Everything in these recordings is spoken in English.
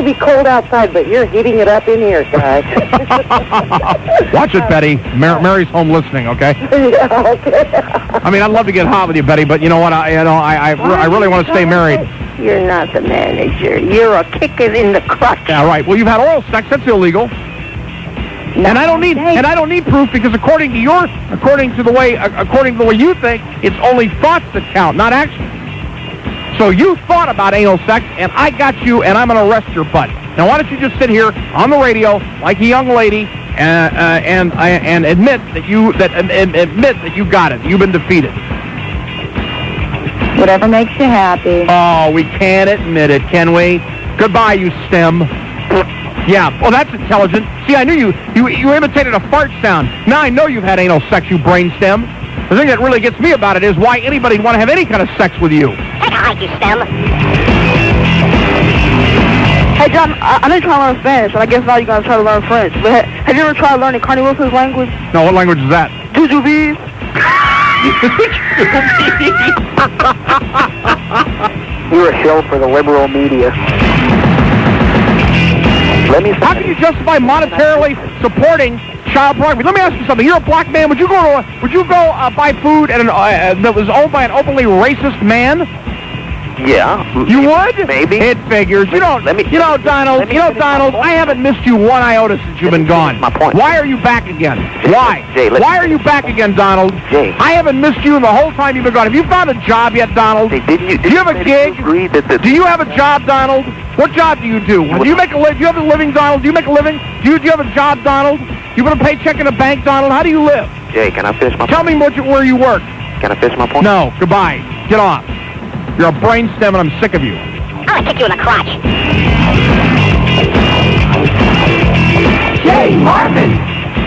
may be cold outside, but you're heating it up in here, guys. Watch it, Betty. Mary's home listening, okay? Yeah, okay. I mean, I'd love to get hot with you, Betty, but you know what? I really want to stay married. You're not the manager. You're a kicker in the crotch. Yeah, right. Well, you've had oral sex. That's illegal. And I don't need proof because according to the way you think, it's only thoughts that count, not actions. So you thought about anal sex, and I got you, and I'm going to arrest your butt. Now, why don't you just sit here on the radio like a young lady and admit that you got it. You've been defeated. Whatever makes you happy. Oh, we can't admit it, can we? Goodbye, you stem. Yeah, well, that's intelligent. See, I knew you imitated a fart sound. Now I know you've had anal sex, you brainstem. The thing that really gets me about it is why anybody would want to have any kind of sex with you. Take a hike, you stem. Hey, John, I know you're trying to learn Spanish, and I guess now you're going to try to learn French. But have you ever tried learning Carney Wilson's language? No, what language is that? Jujubes. You're a show for the liberal media. How can you justify monetarily supporting child pornography? Let me ask you something. You're a black man. Would you go buy food at that was owned by an openly racist man? Yeah. You would? Maybe. It figures. Donald, I haven't missed you one iota since you've been gone. My point. Why are you back again? Jay, Why? Jay, Why are you back again, Donald? Jay. I haven't missed you the whole time you've been gone. Have you found a job yet, Donald? Jay, do you have a gig? Do you have a job, Donald? What job do you do? Do you make a living? Do you have a living, Donald? Do you make a living? Do you have a job, Donald? You put a paycheck in a bank, Donald? How do you live? Jay, can I finish my point? Tell me where you work. Can I finish my point? No. Goodbye. Get off. You're a brainstem, and I'm sick of you. I'm going to kick you in the crotch. Hey, Marvin!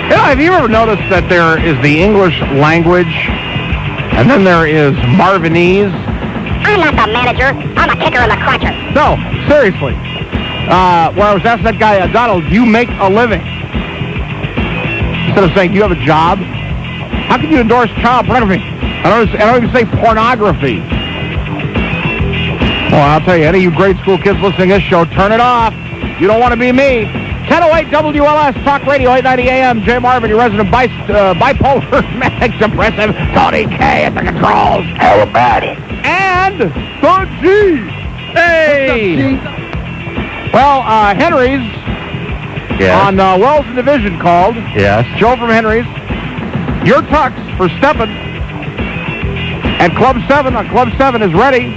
Have you ever noticed that there is the English language, and then there is Marvinese? I'm not the manager. I'm a kicker in the crotcher. No, seriously. When I was asking that guy, Donald, do you make a living? Instead of saying, do you have a job? How can you endorse child pornography? I don't even say pornography. Well, I'll tell you, any of you grade school kids listening to this show, turn it off. You don't want to be me. 1008 WLS, Talk Radio, 890 AM. Jay Marvin, your resident bipolar, manic, depressive, Tony K at the controls. How about it? And the G. Hey! Well, Henry's on Wells and Division called. Yes. Joe from Henry's. Your tux for Steppen at Club 7 on Club 7 is ready.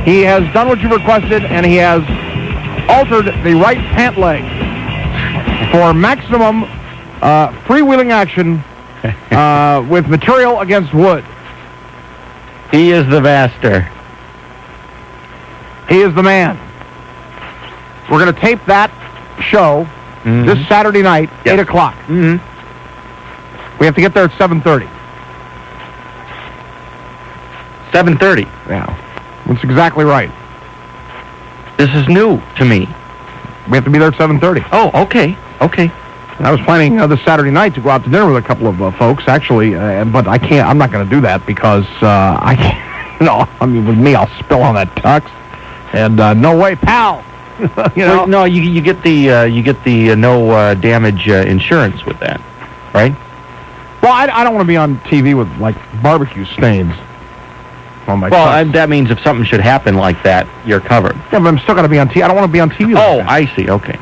He has done what you requested, and he has altered the right pant leg for maximum freewheeling action with material against wood. He is the master. He is the man. We're going to tape that show this Saturday night, 8 o'clock. Mm-hmm. We have to get there at 7:30. 7:30. Yeah. That's exactly right. This is new to me. We have to be there at 7:30. Oh, okay. Okay. I was planning this Saturday night to go out to dinner with a couple of folks, actually, but I can't. I'm not going to do that because I can't. No, I mean, with me, I'll spill on that tux, and no way, pal. You know? Wait, no, you get the no damage insurance with that, right? Well, I don't want to be on TV with like barbecue stains on my tux. That means if something should happen like that, you're covered. Yeah, but I'm still going to be on TV. I don't want to be on TV. Oh, like that. I see. Okay.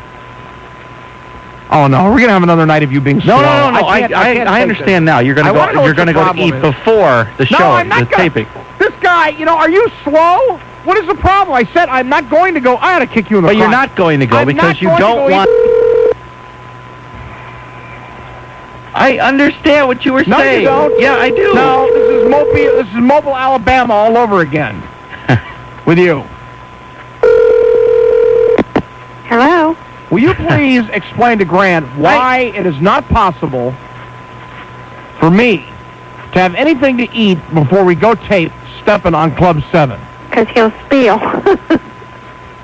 Oh no, we're going to have another night of you being slow. No. I understand now. You're going to go. You're going to go to eat before the show. No, I'm not the taping. This guy, are you slow? What is the problem? I said I'm not going to go. I ought to kick you in the But crotch. you're not going to go because you don't want. I understand what you were saying. No, you don't. Yeah, I do. No, this is Mobile, Alabama all over again. With you. Hello? Will you please explain to Grant why it is not possible for me to have anything to eat before we go tape Steppen on Club 7? Because he'll spill.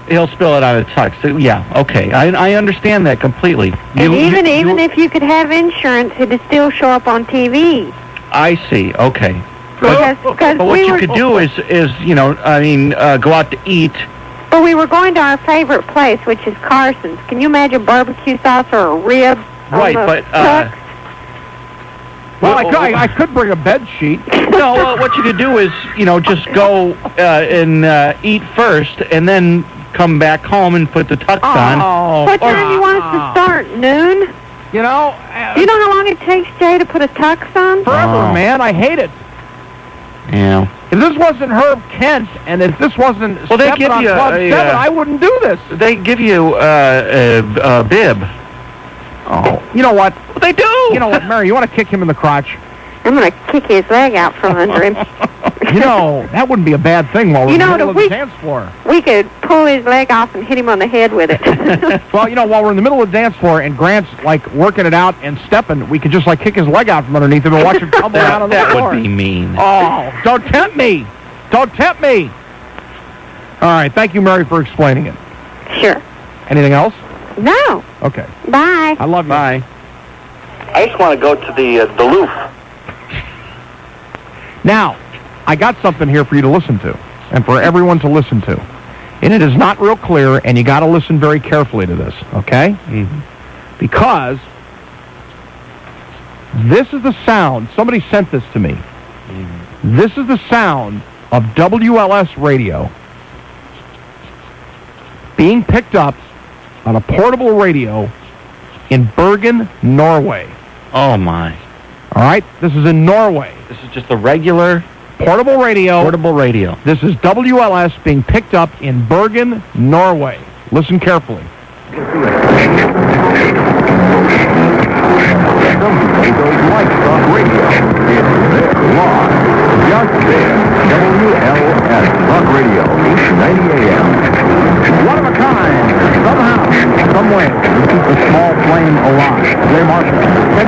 He'll spill it on a tux. So, yeah, okay. I understand that completely. And even if you could have insurance, it'd still show up on TV. I see. Okay. Because But what you could do is go out to eat But we were going to our favorite place, which is Carson's. Can you imagine barbecue sauce or a rib? Right, but I could bring a bed sheet. no. What you could do is, just go and eat first, and then come back home and put the tux on. What time do you want us to start? Noon? You know how long it takes, Jay, to put a tux on? Forever, man. I hate it. Yeah. If this wasn't Herb Kent, and if this wasn't they Steppin' give on you Club 7, I wouldn't do this. They give you a bib. Oh, you know what? They do. You know what, Mary? You want to kick him in the crotch? I'm going to kick his leg out from under him. That wouldn't be a bad thing while we're in the middle of the dance floor. We could pull his leg off and hit him on the head with it. Well, while we're in the middle of the dance floor and Grant's, working it out and stepping, we could just, kick his leg out from underneath him and watch him tumble out on the floor. That would be mean. Oh, don't tempt me. Don't tempt me. All right. Thank you, Mary, for explaining it. Sure. Anything else? No. Okay. Bye. I love you. Bye. I just want to go to the Louvre. Now, I got something here for you to listen to, and for everyone to listen to. And it is not real clear, and you got to listen very carefully to this, okay? Mm-hmm. Because this is the sound. Somebody sent this to me. Mm-hmm. This is the sound of WLS radio being picked up on a portable radio in Bergen, Norway. Oh, my. All right? This is in Norway. This is just a regular portable radio. Portable radio. This is WLS being picked up in Bergen, Norway. Listen carefully. Just there, WLS Rock Radio, 890 AM. One of a kind, somehow, some way, to keep the small flame alive. Jay Marvin,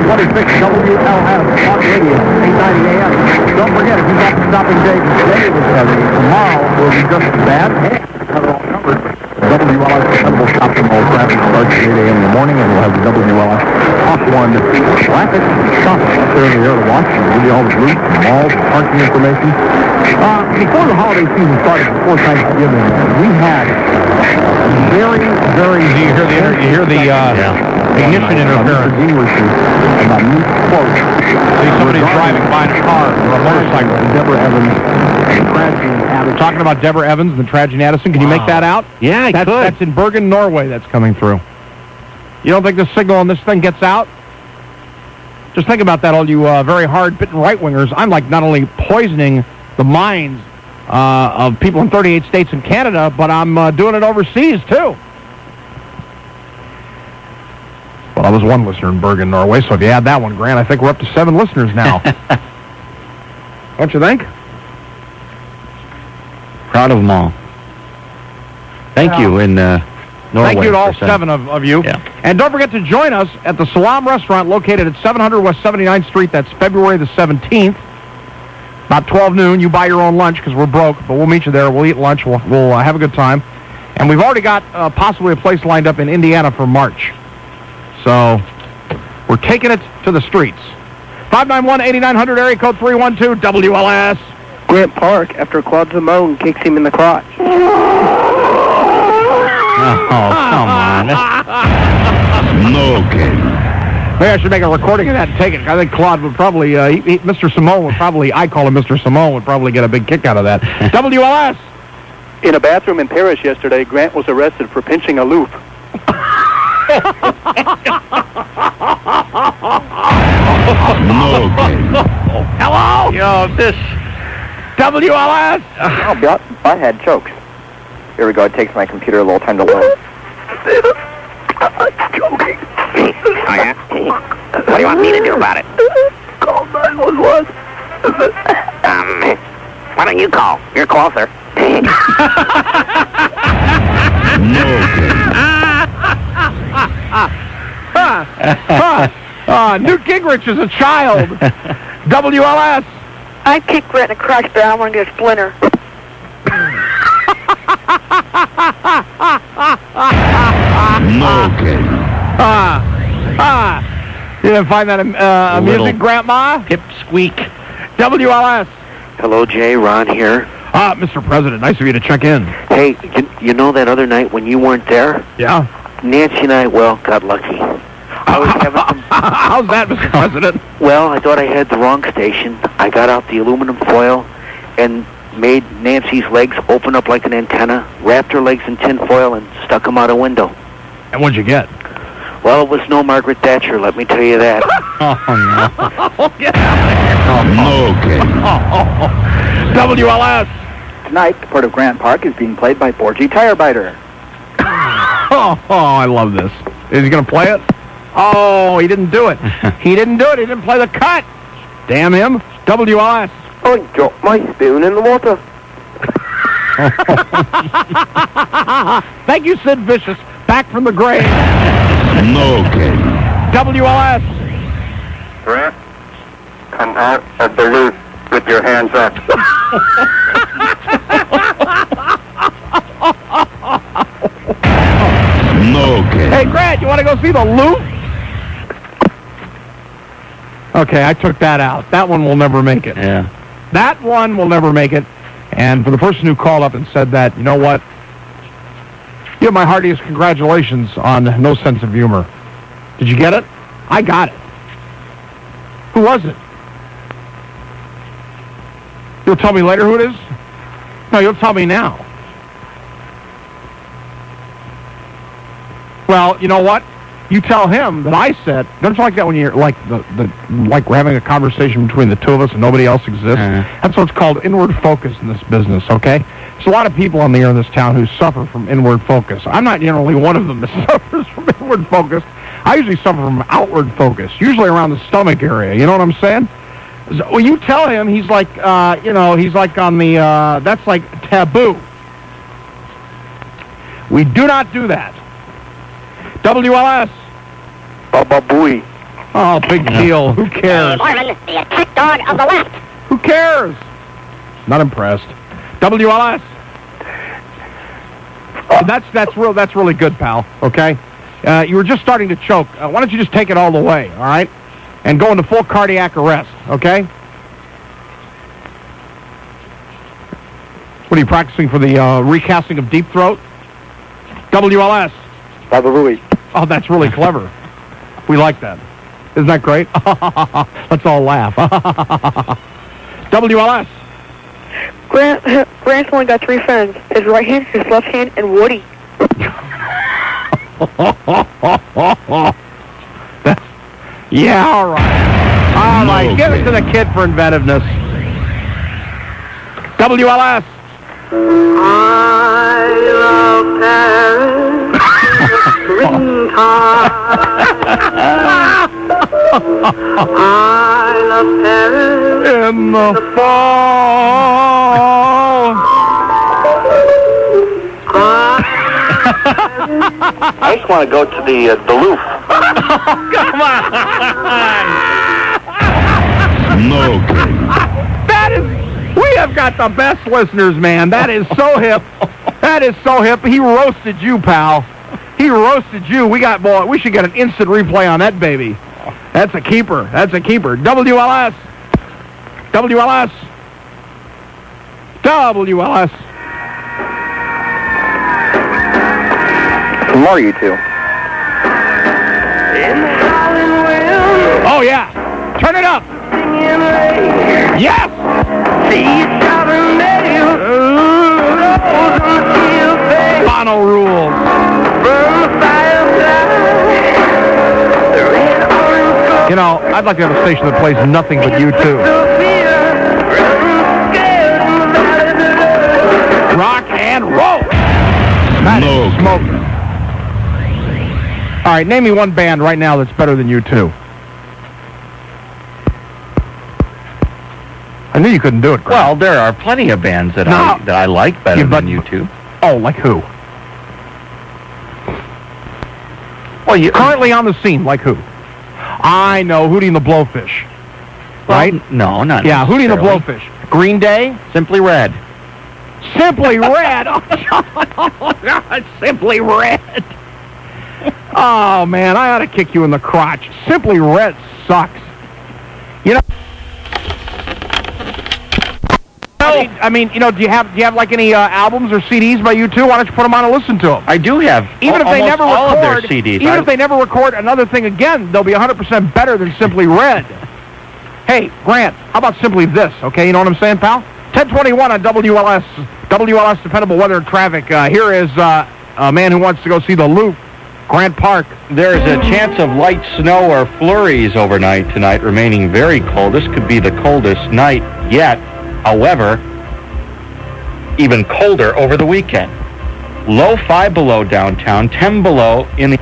1026 WLS Rock Radio, 890 AM. Don't forget, if you've got the stopping date today was heavy, tomorrow will be just as bad. Have it all covered. WLS Dependable Stop and Roll traffic starts at 8 a.m. in the morning, and we'll have the WLS Hawk 1 traffic stop up there in the air to watch and give you all the routes, malls, parking information. Before the holiday season started, before Thanksgiving, we had very, very... You hear the ignition interference. About new quote. Somebody's driving by in a car or a motorcycle. Deborah Evans and Trajan Addison. Talking about Deborah Evans and Trajan Addison. Can you make that out? Yeah, I could. That's in Bergen, Norway that's coming through. You don't think the signal on this thing gets out? Just think about that, all you very hard-bitten right-wingers. I'm not only poisoning the minds of people in 38 states and Canada, but I'm doing it overseas, too. Well, I was one listener in Bergen, Norway, so if you add that one, Grant, I think we're up to 7 listeners now. Don't you think? Proud of them all. Thank you in Norway. Thank you to all 7 of you. Yeah. And don't forget to join us at the Salam Restaurant located at 700 West 79th Street. That's February the 17th. About 12 noon. You buy your own lunch because we're broke, but we'll meet you there. We'll eat lunch. We'll have a good time. And we've already got possibly a place lined up in Indiana for March. So we're taking it to the streets. 591-8900, area code 312, WLS. Grant Park, after Claude Simone kicks him in the crotch. Oh, come on. Maybe I should make a recording of that and take it. I think Claude would probably, Mr. Simone would probably, I call him Mr. Simone, would probably get a big kick out of that. WLS. In a bathroom in Paris yesterday, Grant was arrested for pinching a loop. Hello? Yo, this... WLS. I had chokes. Here we go. It takes my computer a little time to load. Oh, yeah? What do you want me to do about it? Call 911. Why don't you call? You're closer. Newt Gingrich is a child. WLS. I kicked Grant in the crotch, but I want to get a splinter. You didn't find that amusing, Grandma? Hip squeak. WLS. Hello, Jay. Ron here. Mr. President, nice of you to check in. Hey, you know that other night when you weren't there? Yeah? Nancy and I, got lucky. I was having some... How's that, Mr. President? Well, I thought I had the wrong station. I got out the aluminum foil and made Nancy's legs open up like an antenna, wrapped her legs in tin foil, and stuck them out a window. And what'd you get? Well, it was no Margaret Thatcher, let me tell you that. Get out of here. Okay. WLS. Tonight, the Port of Grant Park is being played by 4G Tire Biter. I love this. Is he going to play it? Oh, he didn't do it. He didn't do it. He didn't play the cut. Damn him. WLS. I dropped my spoon in the water. Thank you, Sid Vicious. Back from the grave. Okay. WLS. Grant, come out of the roof with your hands up. Okay. Hey, Grant, you want to go see the loop? Okay, I took that out. That one will never make it. Yeah. That one will never make it. And for the person who called up and said that, you know what? You have my heartiest congratulations on No Sense of Humor. Did you get it? I got it. Who was it? You'll tell me later who it is? No, you'll tell me now. Well, you know what? You tell him that I said, don't you like that when you're like like we're having a conversation between the two of us and nobody else exists? That's what's called inward focus in this business, okay? There's a lot of people on the air in this town who suffer from inward focus. I'm not generally one of them that suffers from inward focus. I usually suffer from outward focus, usually around the stomach area. You know what I'm saying? So, when you tell him, he's like, he's like on the, that's like taboo. We do not do that. WLS. Baba Booey. Oh, big deal. Who cares? Marvin, the attack dog of the left. Who cares? Not impressed. WLS. That's really good, pal. Okay. You were just starting to choke. Why don't you just take it all the way? All right, and go into full cardiac arrest. Okay. What are you practicing for the recasting of Deep Throat? WLS. Baba Booey. Oh, that's really clever. We like that. Isn't that great? Let's all laugh. WLS. Grant's only got 3 friends. His right hand, his left hand, and Woody. Yeah, all right. All right, give it to the kid for inventiveness. WLS. I love Paris. I love Paris. In the fall. I just want to go to the Louvre. Come on. Okay. That is, we have got the best listeners, man. That is so hip. That is so hip. He roasted you, pal. He roasted you. We should get an instant replay on that baby. That's a keeper. That's a keeper. WLS. WLS. WLS. Some more, you two. Oh, yeah. Turn it up. Yes. Bono rules. You know, I'd like to have a station that plays nothing but U2. Rock and roll. That is smoking. All right, name me one band right now that's better than U2. I knew you couldn't do it, Greg. Well, there are plenty of bands that I like better than U2. Oh, like who? Well, currently on the scene, like who? I know, Hootie and the Blowfish. Right? No, not yeah, Hootie and the necessarily. Blowfish. Green Day? Simply Red. Simply Red. Oh, God, Simply Red. Oh, man, I ought to kick you in the crotch. Simply Red sucks. You know, Do you have like any albums or CDs by U2? Why don't you put them on and listen to them? I do have Even if they never all record, of their CDs. Even if they never record another thing again, they'll be 100% better than Simply Red. Hey, Grant, how about simply this, okay? You know what I'm saying, pal? 1021 on WLS Dependable Weather and Traffic. Here is a man who wants to go see the Loop, Grant Park. There's a chance of light snow or flurries overnight tonight, remaining very cold. This could be the coldest night yet. However, even colder over the weekend. Low 5 below downtown, 10 below in the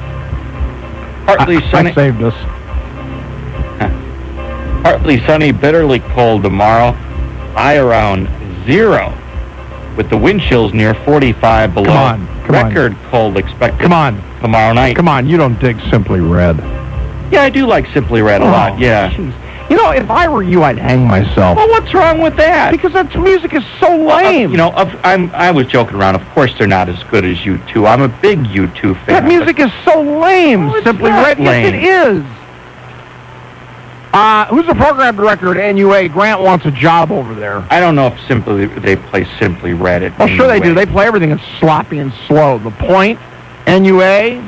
partly sunny. I saved us. Partly sunny, bitterly cold tomorrow. High around 0, with the wind chills near 45 below. Come on. Record cold expected. Come on. Tomorrow night. Come on, you don't dig Simply Red. Yeah, I do like Simply Red a lot. Yeah. Geez. You know, if I were you, I'd hang myself. Well, what's wrong with that? Because that music is so lame. I was joking around. Of course, they're not as good as U2. I'm a big U2 fan. That music is so lame. It's Simply not Red. lame. Yes, it is. Who's the program director at NUA? Grant wants a job over there. I don't know if they play Simply Red at Well, sure they do. NUA. They play everything that's sloppy and slow. The Point, NUA.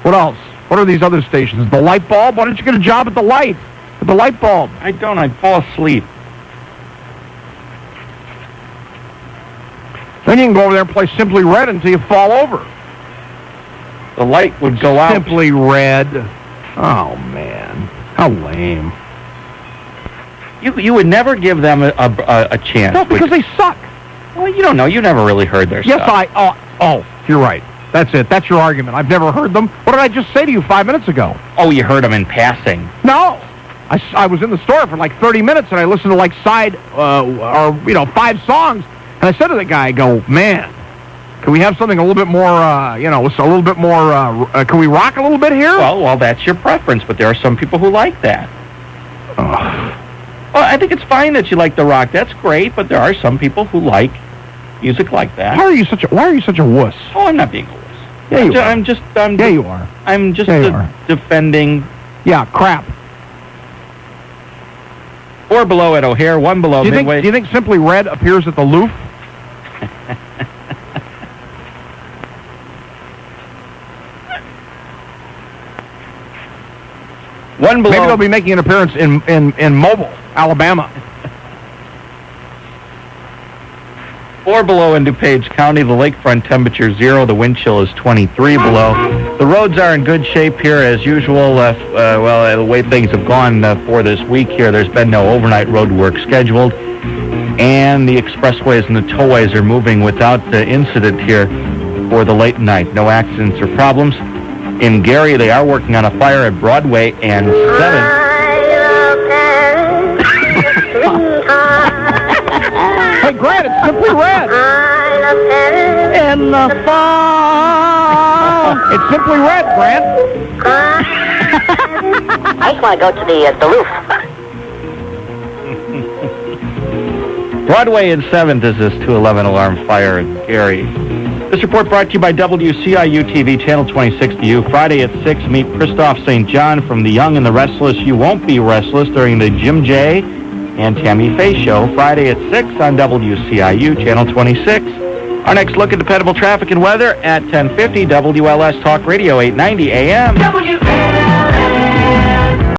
What else? What are these other stations? The Light Bulb? Why don't you get a job at the Light? At the Light Bulb? I don't. I fall asleep. Then you can go over there and play Simply Red until you fall over. The light would go out. Simply Red. Oh, man. How lame. You would never give them a chance. No, because they suck. Well, you don't know. You never really heard their Yes, stuff. you're right. That's it. That's your argument. I've never heard them. What did I just say to you 5 minutes ago? Oh, you heard them in passing. No. I was in the store for like 30 minutes, and I listened to like 5 songs, and I said to the guy, I go, man, can we have something a little bit more, can we rock a little bit here? Well, that's your preference, but there are some people who like that. Well, I think it's fine that you like the rock. That's great, but there are some people who like music like that. Why are you such a wuss? Oh, I'm not being a wuss. Yeah, you are. Yeah, you are. I'm just Yeah, you are. defending. Yeah, crap. 4 below at O'Hare, 1 below Midway. Do you think Simply Red appears at the Louvre? One below. Maybe they'll be making an appearance in Mobile, Alabama. 4 below in DuPage County. The lakefront temperature 0. The wind chill is 23 below. The roads are in good shape here as usual. The way things have gone for this week here, there's been no overnight road work scheduled. And the expressways and the tollways are moving without incident here for the late night. No accidents or problems. In Gary, they are working on a fire at Broadway and 7th. Hey, Grant, it's Simply Red. In the fall. It's Simply Red, Grant. I just want to go to the roof. Broadway and 7th is this 211 alarm fire at Gary. This report brought to you by WCIU TV, Channel 26 to you. Friday at 6, meet Christoph St. John from The Young and the Restless. You won't be restless during the Jim J. and Tammy Faye Show. Friday at 6 on WCIU, Channel 26. Our next look at dependable traffic and weather at 10:50, WLS Talk Radio, 890 AM.